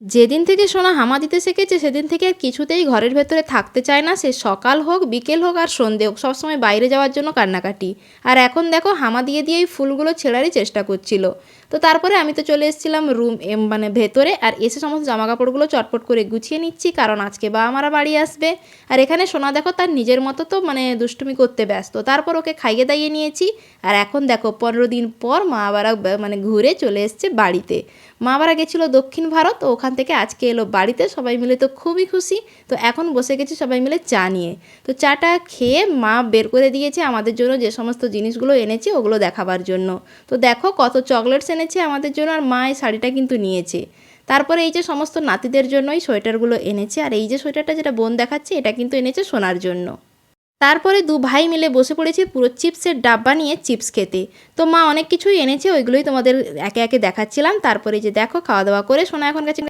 যেদিন থেকে সোনা হামা দিতে শিখেছে সেদিন থেকে আর কিছুতেই ঘরের ভেতরে থাকতে চায় না। সে সকাল হোক, বিকেল হোক আর সন্ধে হোক, সবসময় বাইরে যাওয়ার জন্য কান্নাকাটি। আর এখন দেখো হামা দিয়ে দিয়েই ফুলগুলো ছেঁড়ারই চেষ্টা করছিল। তো তারপরে আমি তো চলে এসেছিলাম মানে ভেতরে, আর এসে সমস্ত জামাকাপড়গুলো চটপট করে গুছিয়ে নিচ্ছি, কারণ আজকে বাবা মারা বাড়ি আসবে। আর এখানে সোনা দেখো তার নিজের মতো তো মানে দুষ্টুমি করতে ব্যস্ত। তারপর ওকে খাইয়ে দাইয়ে নিয়েছি। আর এখন দেখো 15 দিন পর মা আবার মানে ঘুরে চলে এসছে বাড়িতে। মা বারা গেছিলো দক্ষিণ ভারত, তো ওখান থেকে আজকে এলো বাড়িতে, সবাই মিলে তো খুবই খুশি। তো এখন বসে গেছি সবাই মিলে চা নিয়ে। তো চাটা খেয়ে মা বের করে দিয়েছে আমাদের জন্য যে সমস্ত জিনিসগুলো এনেছে ওগুলো দেখাবার জন্য। তো দেখো কত চকলেটস এনেছে আমাদের জন্য, আর মা এই শাড়িটা কিন্তু নিয়েছে। তারপরে এই যে সমস্ত নাতিদের জন্যই সোয়েটারগুলো এনেছে, আর এই যে সোয়েটারটা যেটা বোন দেখাচ্ছে এটা কিন্তু এনেছে সোনার জন্য। তারপরে দু ভাই মিলে বসে পড়েছি পুরো চিপসের ডাব্বা নিয়ে চিপস খেতে। তো মা অনেক কিছুই এনেছে, ওইগুলোই তোমাদের একে একে দেখাচ্ছিলাম। তারপরে যে দেখো খাওয়া দাওয়া করে সোনা এখন গেছে